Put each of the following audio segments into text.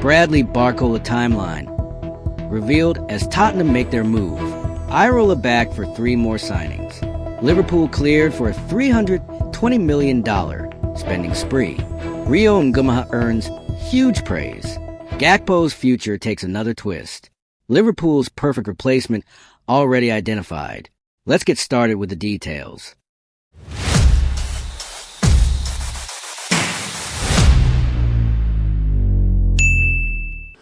Bradley Barcola timeline revealed as Tottenham make their move. Iraola back for 3 more signings. Liverpool cleared for a $320 million spending spree. Rio Ngumoha earns huge praise. Gakpo's future takes another twist. Liverpool's perfect replacement already identified. Let's get started with the details.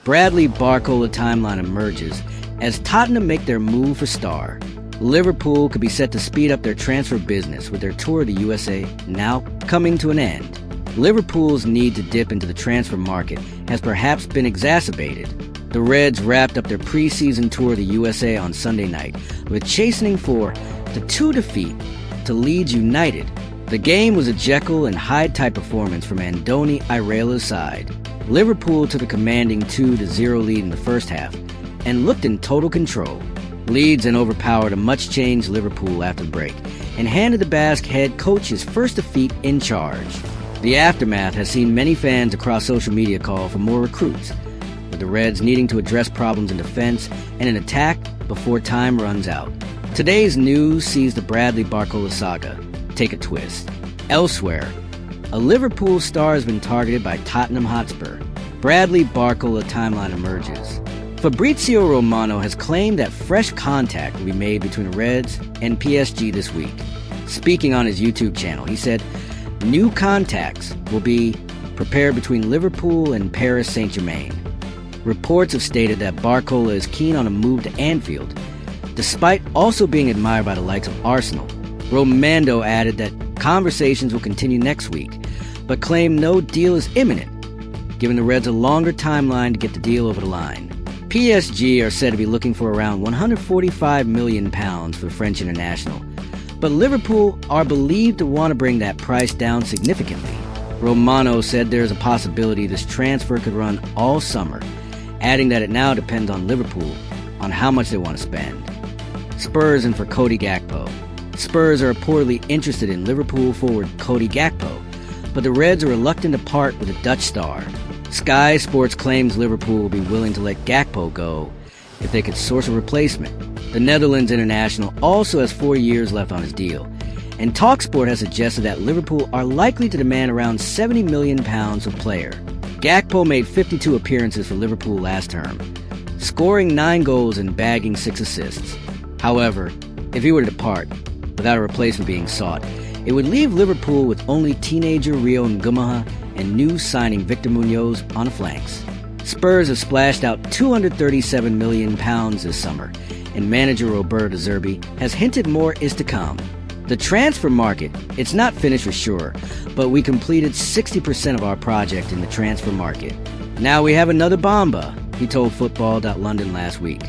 Bradley Barcola timeline emerges as Tottenham make their move for star. Liverpool could be set to speed up their transfer business with their tour of the USA now coming to an end. Liverpool's need to dip into the transfer market has perhaps been exacerbated. The Reds wrapped up their preseason tour of the USA on Sunday night with chastening for the 2 defeat to Leeds United. The game was a Jekyll and Hyde type performance from Andoni Iraola's side. Liverpool took a commanding 2-0 lead in the first half and looked in total control. Leeds then overpowered a much-changed Liverpool after the break and handed the Basque head coach his first defeat in charge. The aftermath has seen many fans across social media call for more recruits, with the Reds needing to address problems in defense and in attack before time runs out. Today's news sees the Bradley Barcola saga take a twist. Elsewhere, a Liverpool star has been targeted by Tottenham Hotspur. Bradley Barcola timeline emerges. Fabrizio Romano has claimed that fresh contact will be made between the Reds and PSG this week. Speaking on his YouTube channel, he said, "New contacts will be prepared between Liverpool and Paris Saint-Germain." Reports have stated that Barcola is keen on a move to Anfield, despite also being admired by the likes of Arsenal. Romando added that conversations will continue next week, but claimed no deal is imminent, giving the Reds a longer timeline to get the deal over the line. PSG are said to be looking for around £145 million for the French international, but Liverpool are believed to want to bring that price down significantly. Romano said there is a possibility this transfer could run all summer, adding that it now depends on Liverpool on how much they want to spend. Spurs in for Cody Gakpo. Spurs are reportedly interested in Liverpool forward Cody Gakpo, but the Reds are reluctant to part with a Dutch star. Sky Sports claims Liverpool will be willing to let Gakpo go if they could source a replacement. The Netherlands international also has 4 years left on his deal, and TalkSport has suggested that Liverpool are likely to demand around £70 million per player. Gakpo made 52 appearances for Liverpool last term, scoring 9 goals and bagging 6 assists. However, if he were to depart, without a replacement being sought, it would leave Liverpool with only teenager Rio Ngumoha and new signing Victor Munoz on the flanks. Spurs have splashed out £237 million this summer, and manager Roberto De Zerbi has hinted more is to come. The transfer market, it's not finished for sure, but we completed 60% of our project in the transfer market. Now we have another Bamba, he told Football.London last week.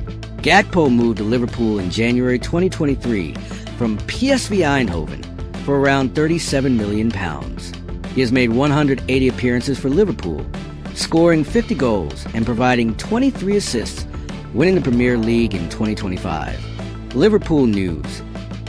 Gakpo moved to Liverpool in January 2023 from PSV Eindhoven for around £37 million. He has made 180 appearances for Liverpool, scoring 50 goals and providing 23 assists, winning the Premier League in 2025. Liverpool news.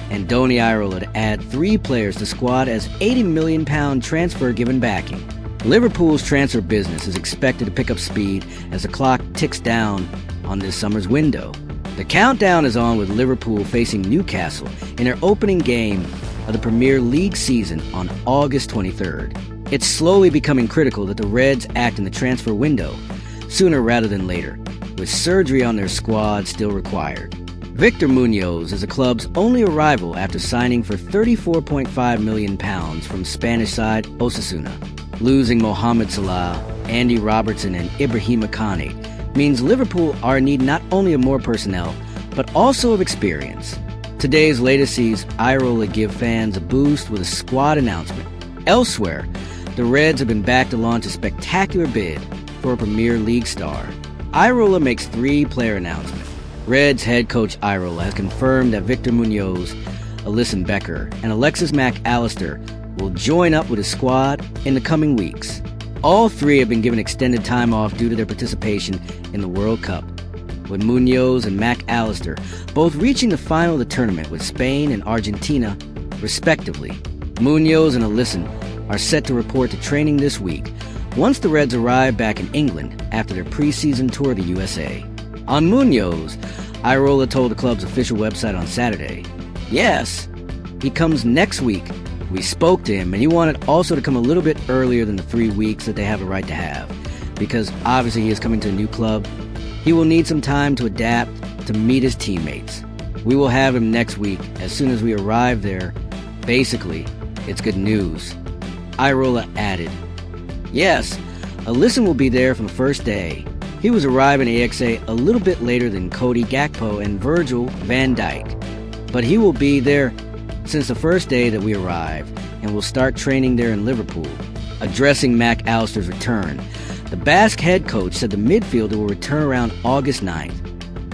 Andoni Iraola to add 3 players to squad as £80 million transfer given backing. Liverpool's transfer business is expected to pick up speed as the clock ticks down on this summer's window. The countdown is on with Liverpool facing Newcastle in their opening game of the Premier League season on August 23rd. It's slowly becoming critical that the Reds act in the transfer window sooner rather than later, with surgery on their squad still required. Victor Munoz is the club's only arrival after signing for £34.5 million from Spanish side Osasuna. Losing Mohamed Salah, Andy Robertson and Ibrahima Kane means Liverpool are in need not only of more personnel, but also of experience. Today's latest sees Iraola give fans a boost with a squad announcement. Elsewhere, the Reds have been back to launch a spectacular bid for a Premier League star. Iraola makes 3 player announcements. Reds head coach Iraola has confirmed that Victor Munoz, Alisson Becker, and Alexis Mac Allister will join up with his squad in the coming weeks. All 3 have been given extended time off due to their participation in the World Cup, with Munoz and Mac Allister both reaching the final of the tournament with Spain and Argentina, respectively. Munoz and Alisson are set to report to training this week, once the Reds arrive back in England after their preseason tour of the USA. On Munoz, Iraola told the club's official website on Saturday, "Yes, he comes next week. We spoke to him, and he wanted also to come a little bit earlier than the 3 weeks that they have a right to have, because obviously he is coming to a new club. He will need some time to adapt, to meet his teammates. We will have him next week as soon as we arrive there. Basically, it's good news." Iraola added, "Yes, Alisson will be there from the first day. He was arriving at AXA a little bit later than Cody Gakpo and Virgil van Dijk, but he will be there since the first day that we arrive, and will start training there in Liverpool." Addressing Mac Allister's return, the Basque head coach said the midfielder will return around August 9th,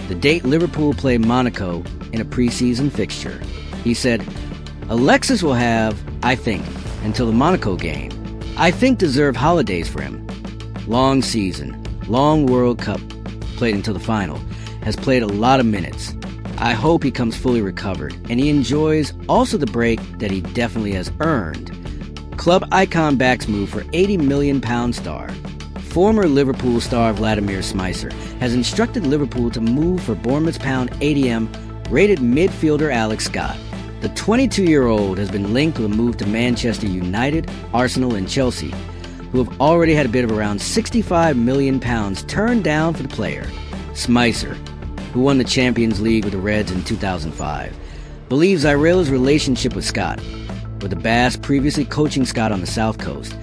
the date Liverpool play Monaco in a preseason fixture. He said, "Alexis will have, I think, until the Monaco game. I think deserve holidays for him. Long season, long World Cup, played until the final, has played a lot of minutes. I hope he comes fully recovered, and he enjoys also the break that he definitely has earned." Club icon backs move for £80 million star. Former Liverpool star Vladimir Smicer has instructed Liverpool to move for Bournemouth's £80M rated midfielder Alex Scott. The 22-year-old has been linked with a move to Manchester United, Arsenal, and Chelsea, who have already had a bid of around £65 million turned down for the player. Smicer, who won the Champions League with the Reds in 2005, believes Iraola's relationship with Scott, with the Basque previously coaching Scott on the South Coast,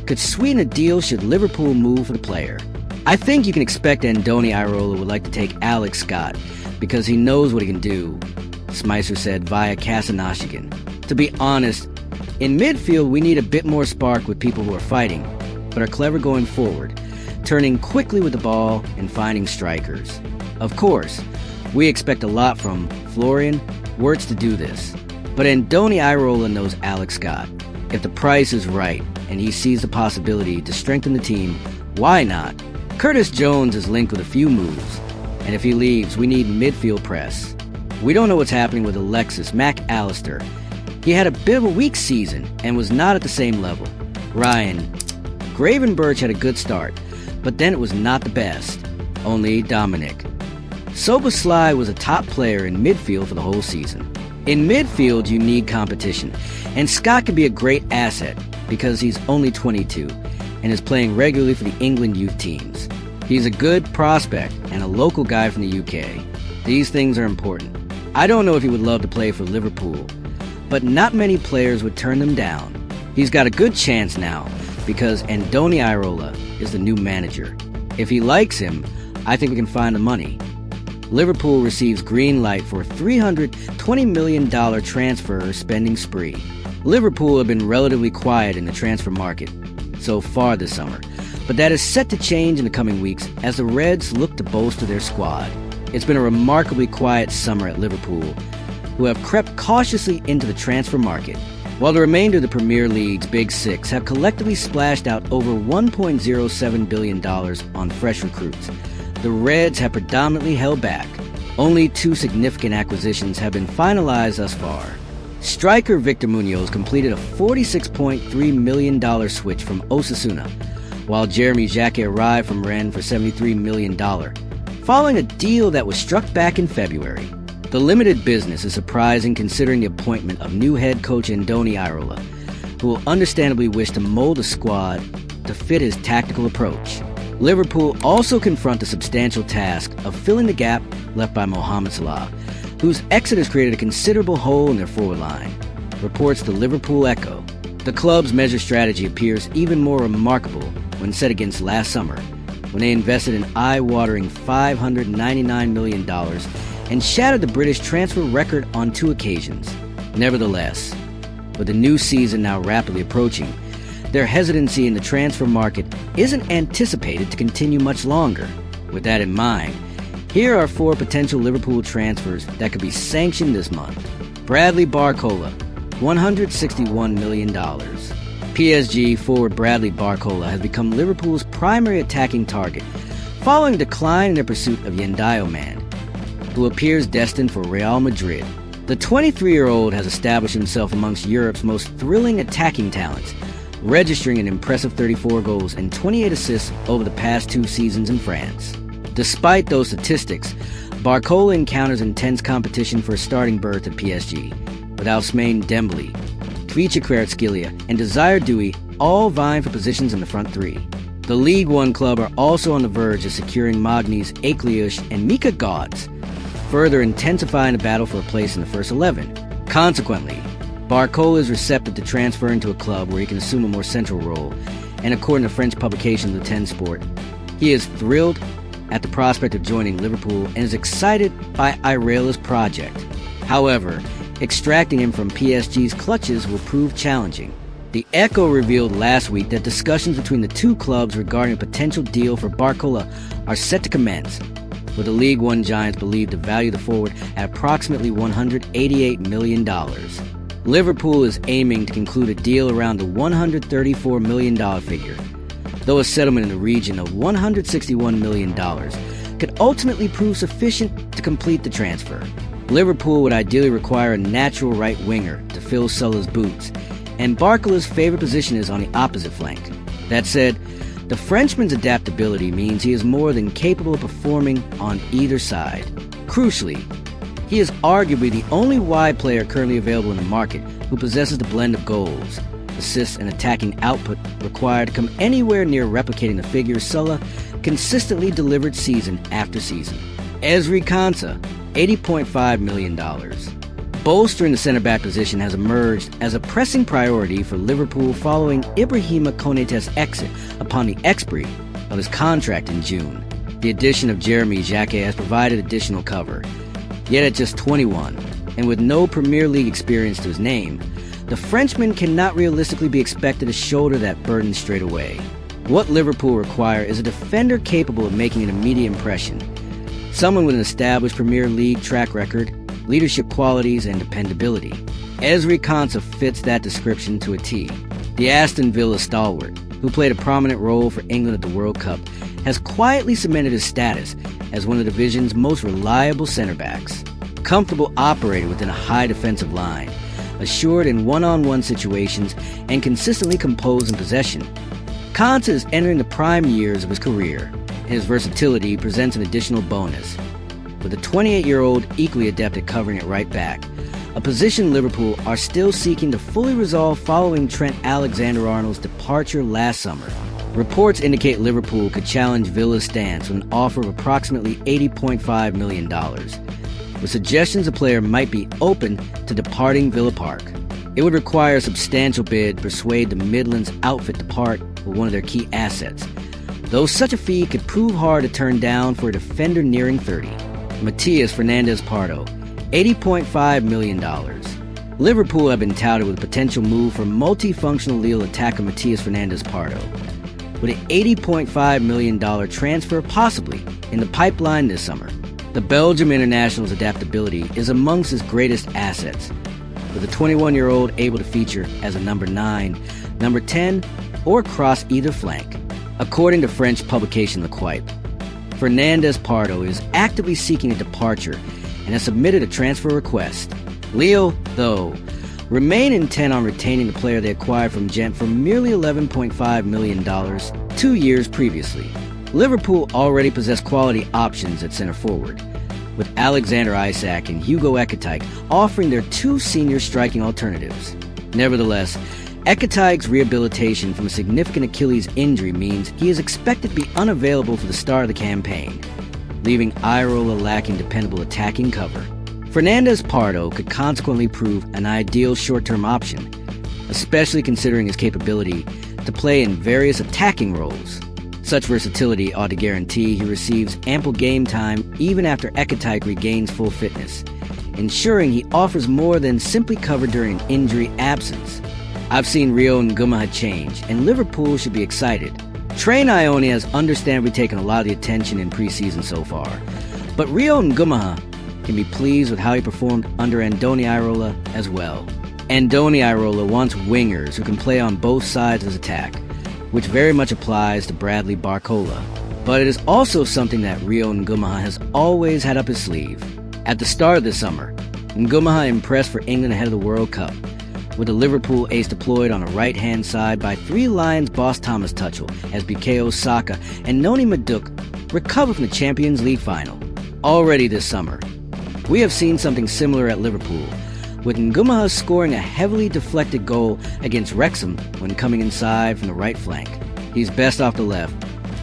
could sweeten a deal should Liverpool move for the player. "I think you can expect Andoni Iraola would like to take Alex Scott because he knows what he can do," Smicer said via Casanashigan. "To be honest, in midfield we need a bit more spark with people who are fighting, but are clever going forward, turning quickly with the ball and finding strikers. Of course, we expect a lot from Florian Wirtz to do this, but Andoni Iraola knows Alex Scott. If the price is right and he sees the possibility to strengthen the team, why not? Curtis Jones is linked with a few moves, and if he leaves, we need midfield press. We don't know what's happening with Alexis Mac Allister. He had a bit of a weak season and was not at the same level. Ryan Gravenberch had a good start, but then it was not the best. Only Dominic. Soboslai was a top player in midfield for the whole season. In midfield, you need competition, and Scott can be a great asset because he's only 22 and is playing regularly for the England youth teams. He's a good prospect and a local guy from the UK. These things are important. I don't know if he would love to play for Liverpool, but not many players would turn them down. He's got a good chance now because Andoni Iraola is the new manager. If he likes him, I think we can find the money. Liverpool receives green light for a $320 million transfer spending spree. Liverpool have been relatively quiet in the transfer market so far this summer, but that is set to change in the coming weeks as the Reds look to bolster their squad. It's been a remarkably quiet summer at Liverpool, who have crept cautiously into the transfer market, while the remainder of the Premier League's Big Six have collectively splashed out over $1.07 billion on fresh recruits. The Reds have predominantly held back. Only 2 significant acquisitions have been finalized thus far. Striker Victor Munoz completed a $46.3 million switch from Osasuna, while Jeremy Jacquet arrived from Rennes for $73 million, following a deal that was struck back in February. The limited business is surprising considering the appointment of new head coach Andoni Iraola, who will understandably wish to mold a squad to fit his tactical approach. Liverpool also confront the substantial task of filling the gap left by Mohamed Salah, whose exit has created a considerable hole in their forward line, reports the Liverpool Echo. The club's measure strategy appears even more remarkable when set against last summer, when they invested an eye-watering $599 million and shattered the British transfer record on 2 occasions. Nevertheless, with the new season now rapidly approaching, their hesitancy in the transfer market isn't anticipated to continue much longer. With that in mind, here are 4 potential Liverpool transfers that could be sanctioned this month. Bradley Barcola, $161 million. PSG forward Bradley Barcola has become Liverpool's primary attacking target, following a decline in their pursuit of Yendayo Man, who appears destined for Real Madrid. The 23-year-old has established himself amongst Europe's most thrilling attacking talents, registering an impressive 34 goals and 28 assists over the past 2 seasons in France. Despite those statistics, Barcola encounters intense competition for a starting berth at PSG, with Ousmane Dembélé, Kvicha Kvaratskhelia, and Desire Doué all vying for positions in the front 3. The League One club are also on the verge of securing Magny's Akliush and Mika Godz, further intensifying the battle for a place in the first 11. Consequently, Barcola is receptive to transferring to a club where he can assume a more central role, and according to French publication Le Ten Sport, he is thrilled at the prospect of joining Liverpool and is excited by Iraola's project. However, extracting him from PSG's clutches will prove challenging. The Echo revealed last week that discussions between the two clubs regarding a potential deal for Barcola are set to commence, with the League One giants believed to value the forward at approximately $188 million. Liverpool is aiming to conclude a deal around the $134 million figure, though a settlement in the region of $161 million could ultimately prove sufficient to complete the transfer. Liverpool would ideally require a natural right winger to fill Suller's boots, and Barcola's favorite position is on the opposite flank. That said, the Frenchman's adaptability means he is more than capable of performing on either side. Crucially, he is arguably the only wide player currently available in the market who possesses the blend of goals, assists, and attacking output required to come anywhere near replicating the figures Sulla consistently delivered season after season. Ezri Konsa, $80.5 million. Bolstering the center-back position has emerged as a pressing priority for Liverpool following Ibrahima Konate's exit upon the expiry of his contract in June. The addition of Jeremy Jacquet has provided additional cover. Yet at just 21, and with no Premier League experience to his name, the Frenchman cannot realistically be expected to shoulder that burden straight away. What Liverpool require is a defender capable of making an immediate impression, someone with an established Premier League track record, leadership qualities, and dependability. Ezri Konsa fits that description to a T. The Aston Villa stalwart, who played a prominent role for England at the World Cup, has quietly cemented his status as one of the division's most reliable center-backs. Comfortable operator within a high defensive line, assured in one-on-one situations, and consistently composed in possession, Konsa is entering the prime years of his career, and his versatility presents an additional bonus. With a 28-year-old equally adept at covering at right back, a position Liverpool are still seeking to fully resolve following Trent Alexander-Arnold's departure last summer. Reports indicate Liverpool could challenge Villa's stance with an offer of approximately $80.5 million, with suggestions the player might be open to departing Villa Park. It would require a substantial bid to persuade the Midlands outfit to part with one of their key assets, though such a fee could prove hard to turn down for a defender nearing 30. Matias Fernandez-Pardo, $80.5 million. Liverpool have been touted with a potential move for multifunctional Lille attacker Matias Fernandez-Pardo, with an $80.5 million transfer possibly in the pipeline this summer. The Belgium international's adaptability is amongst his greatest assets, with a 21-year-old able to feature as a number 9, number 10, or cross either flank. According to French publication L'Equipe, Fernandez-Pardo is actively seeking a departure and has submitted a transfer request. Lille, though, remain intent on retaining the player they acquired from Gent for merely $11.5 million 2 years previously. Liverpool already possess quality options at center forward, with Alexander Isak and Hugo Ekitike offering their 2 senior striking alternatives. Nevertheless, Ekitike's rehabilitation from a significant Achilles injury means he is expected to be unavailable for the start of the campaign, leaving Iraola lacking dependable attacking cover. Fernandez-Pardo could consequently prove an ideal short-term option, especially considering his capability to play in various attacking roles. Such versatility ought to guarantee he receives ample game time even after Ekitike regains full fitness, ensuring he offers more than simply cover during an injury absence. I've seen Rio Ngumoha change, and Liverpool should be excited. Train Ione has understandably taken a lot of the attention in preseason so far, but Rio Ngumoha can be pleased with how he performed under Andoni Iraola as well. Andoni Iraola wants wingers who can play on both sides of his attack, which very much applies to Bradley Barcola. But it is also something that Rio Ngumoha has always had up his sleeve. At the start of this summer, Ngumoha impressed for England ahead of the World Cup, with the Liverpool ace deployed on the right-hand side by 3 Lions boss Thomas Tuchel as Bukayo Saka and Noni Madueke recover from the Champions League final. Already this summer, we have seen something similar at Liverpool, with Ngumoha scoring a heavily deflected goal against Wrexham when coming inside from the right flank. He's best off the left,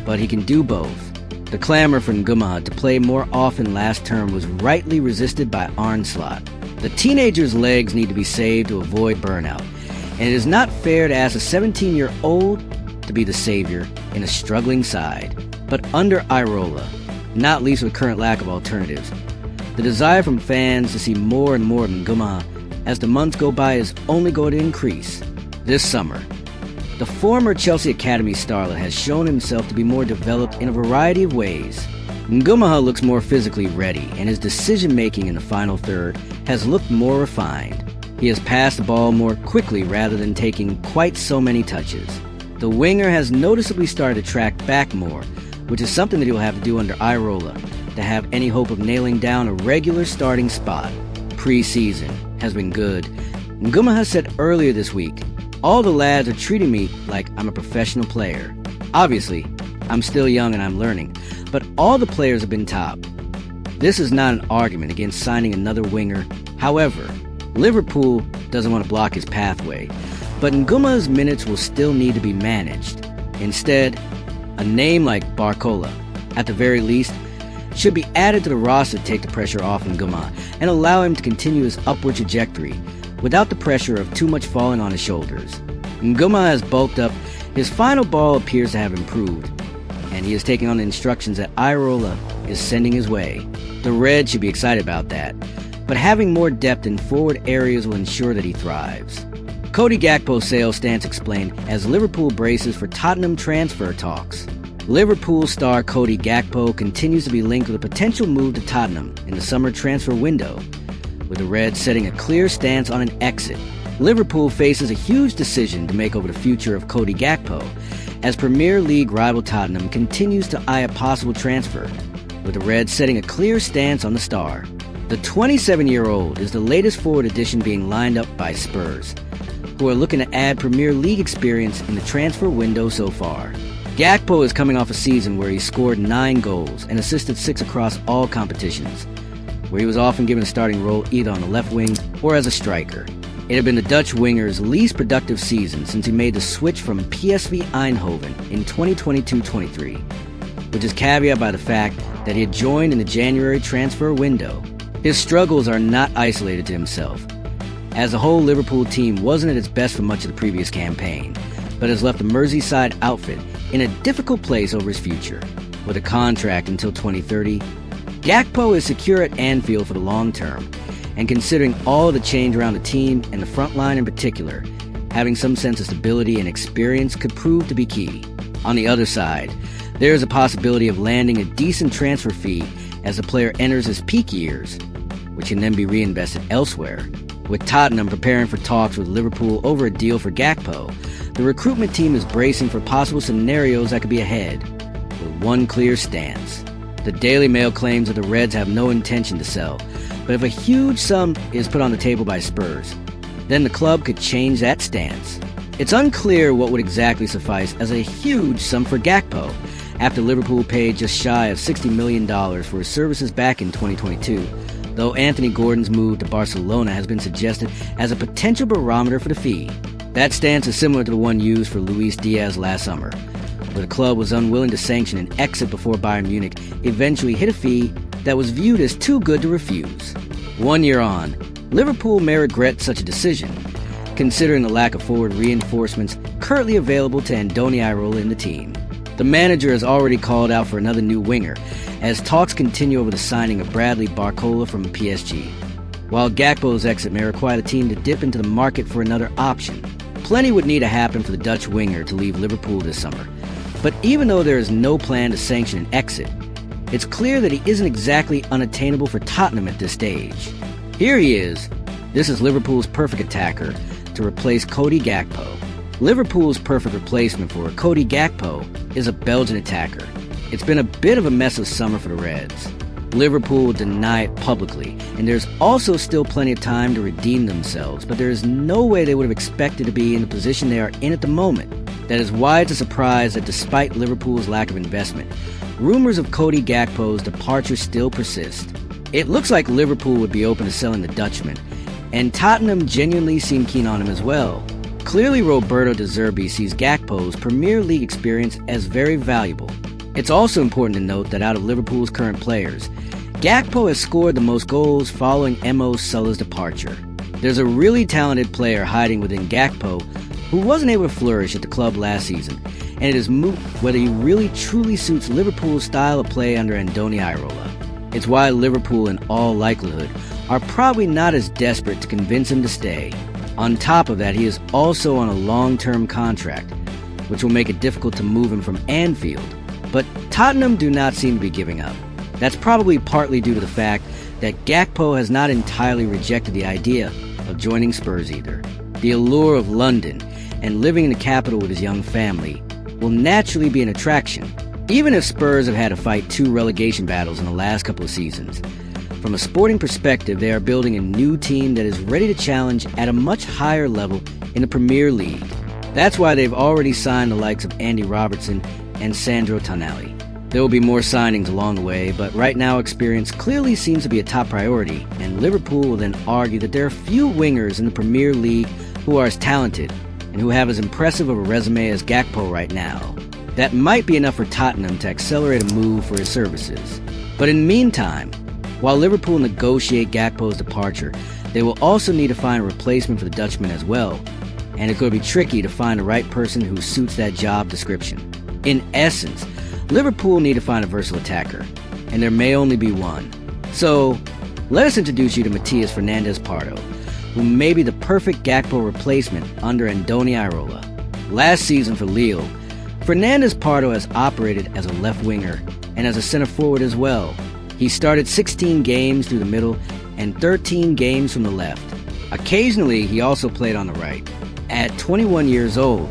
but he can do both. The clamor for Ngumoha to play more often last term was rightly resisted by Arne Slot. The teenager's legs need to be saved to avoid burnout, and it is not fair to ask a 17-year-old to be the savior in a struggling side. But under Iraola, not least with current lack of alternatives, the desire from fans to see more and more of Ngumoha as the months go by is only going to increase. This summer, the former Chelsea Academy starlet has shown himself to be more developed in a variety of ways. Ngumoha looks more physically ready, and his decision-making in the final third has looked more refined. He has passed the ball more quickly rather than taking quite so many touches. The winger has noticeably started to track back more, which is something that he'll have to do under Iraola to have any hope of nailing down a regular starting spot. Pre-season has been good. Ngumoha said earlier this week, "All the lads are treating me like I'm a professional player. Obviously, I'm still young and I'm learning, but all the players have been top." This is not an argument against signing another winger. However, Liverpool doesn't want to block his pathway, but Ngumoha's minutes will still need to be managed. Instead, a name like Barcola, at the very least, should be added to the roster to take the pressure off Ngumoha and allow him to continue his upward trajectory without the pressure of too much falling on his shoulders. Ngumoha has bulked up, his final ball appears to have improved, and he is taking on the instructions that Iraola is sending his way. The Reds should be excited about that, but having more depth in forward areas will ensure that he thrives. Cody Gakpo's sale stance explained as Liverpool braces for Tottenham transfer talks. Liverpool star Cody Gakpo continues to be linked with a potential move to Tottenham in the summer transfer window, with the Reds setting a clear stance on an exit. Liverpool faces a huge decision to make over the future of Cody Gakpo, as Premier League rival Tottenham continues to eye a possible transfer, with the Reds setting a clear stance on the star. The 27-year-old is the latest forward addition being lined up by Spurs, who are looking to add Premier League experience in the transfer window so far. Gakpo is coming off a season where he scored 9 goals and assisted 6 across all competitions, where he was often given a starting role either on the left wing or as a striker. It had been the Dutch winger's least productive season since he made the switch from PSV Eindhoven in 2022-23, which is caveated by the fact that he had joined in the January transfer window. His struggles are not isolated to himself, as the whole Liverpool team wasn't at its best for much of the previous campaign, but has left the Merseyside outfit in a difficult place over his future. With a contract until 2030, Gakpo is secure at Anfield for the long term, and considering all the change around the team and the front line in particular, having some sense of stability and experience could prove to be key. On the other side, there is a possibility of landing a decent transfer fee as the player enters his peak years, which can then be reinvested elsewhere. With Tottenham preparing for talks with Liverpool over a deal for Gakpo, the recruitment team is bracing for possible scenarios that could be ahead, with one clear stance. The Daily Mail claims that the Reds have no intention to sell, but if a huge sum is put on the table by Spurs, then the club could change that stance. It's unclear what would exactly suffice as a huge sum for Gakpo, after Liverpool paid just shy of $60 million for his services back in 2022, though Anthony Gordon's move to Barcelona has been suggested as a potential barometer for the fee. That stance is similar to the one used for Luis Diaz last summer, where the club was unwilling to sanction an exit before Bayern Munich eventually hit a fee that was viewed as too good to refuse. 1 year on, Liverpool may regret such a decision, considering the lack of forward reinforcements currently available to Andoni Iraola in the team. The manager has already called out for another new winger, as talks continue over the signing of Bradley Barcola from PSG. While Gakpo's exit may require the team to dip into the market for another option, plenty would need to happen for the Dutch winger to leave Liverpool this summer. But even though there is no plan to sanction an exit, it's clear that he isn't exactly unattainable for Tottenham at this stage. Here he is. This is Liverpool's perfect attacker to replace Cody Gakpo. Liverpool's perfect replacement for Cody Gakpo is a Belgian attacker. It's been a bit of a mess of summer for the Reds. Liverpool will deny it publicly, and there's also still plenty of time to redeem themselves, but there is no way they would have expected to be in the position they are in at the moment. That is why it's a surprise that despite Liverpool's lack of investment, rumors of Cody Gakpo's departure still persist. It looks like Liverpool would be open to selling the Dutchman, and Tottenham genuinely seem keen on him as well. Clearly, Roberto De Zerbi sees Gakpo's Premier League experience as very valuable. It's also important to note that out of Liverpool's current players, Gakpo has scored the most goals following Mo Salah's departure. There's a really talented player hiding within Gakpo who wasn't able to flourish at the club last season, and it is moot whether he really truly suits Liverpool's style of play under Andoni Iraola. It's why Liverpool, in all likelihood, are probably not as desperate to convince him to stay. On top of that, he is also on a long-term contract, which will make it difficult to move him from Anfield. But Tottenham do not seem to be giving up. That's probably partly due to the fact that Gakpo has not entirely rejected the idea of joining Spurs either. The allure of London and living in the capital with his young family will naturally be an attraction, even if Spurs have had to fight 2 relegation battles in the last couple of seasons. From a sporting perspective, they are building a new team that is ready to challenge at a much higher level in the Premier League. That's why they've already signed the likes of Andy Robertson and Sandro Tonali. There will be more signings along the way, but right now experience clearly seems to be a top priority, and Liverpool will then argue that there are few wingers in the Premier League who are as talented and who have as impressive of a resume as Gakpo right now. That might be enough for Tottenham to accelerate a move for his services. But in the meantime, while Liverpool negotiate Gakpo's departure, they will also need to find a replacement for the Dutchman as well, and it's going to be tricky to find the right person who suits that job description. In essence, Liverpool need to find a versatile attacker, and there may only be one. So, let us introduce you to Matias Fernandes Pardo, who may be the perfect Gakpo replacement under Andoni Iraola. Last season for Lille, Fernandes Pardo has operated as a left winger and as a center forward as well. He started 16 games through the middle and 13 games from the left. Occasionally, he also played on the right. At 21 years old,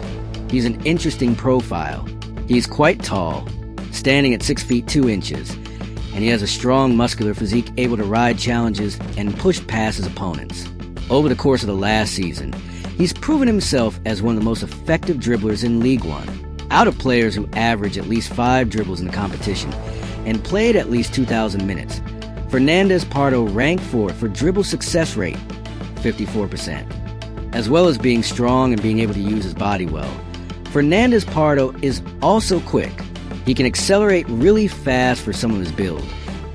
he's an interesting profile. He's quite tall, standing at 6 feet 2 inches, and he has a strong muscular physique able to ride challenges and push past his opponents. Over the course of the last season, he's proven himself as one of the most effective dribblers in League One, out of players who average at least 5 dribbles in the competition and played at least 2,000 minutes. Fernandes Pardo ranked 4th for dribble success rate, 54%, as well as being strong and being able to use his body well. Fernandes Pardo is also quick. He can accelerate really fast for someone his build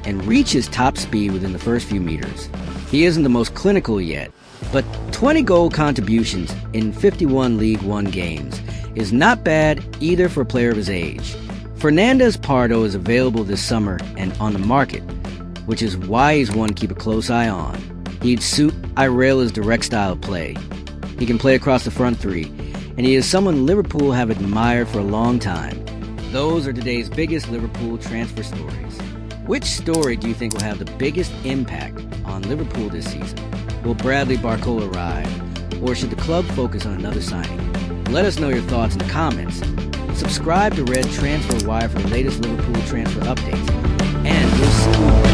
and reach his top speed within the first few meters. He isn't the most clinical yet, but 20 goal contributions in 51 League One games is not bad either for a player of his age. Fernandes Pardo is available this summer and on the market, which is why he's one to keep a close eye on. He'd suit Iraola's direct style of play. He can play across the front 3, and he is someone Liverpool have admired for a long time. Those are today's biggest Liverpool transfer stories. Which story do you think will have the biggest impact on Liverpool this season? Will Bradley Barcola arrive, or should the club focus on another signing? Let us know your thoughts in the comments. Subscribe to Red Transfer Wire for the latest Liverpool transfer updates, and we'll see you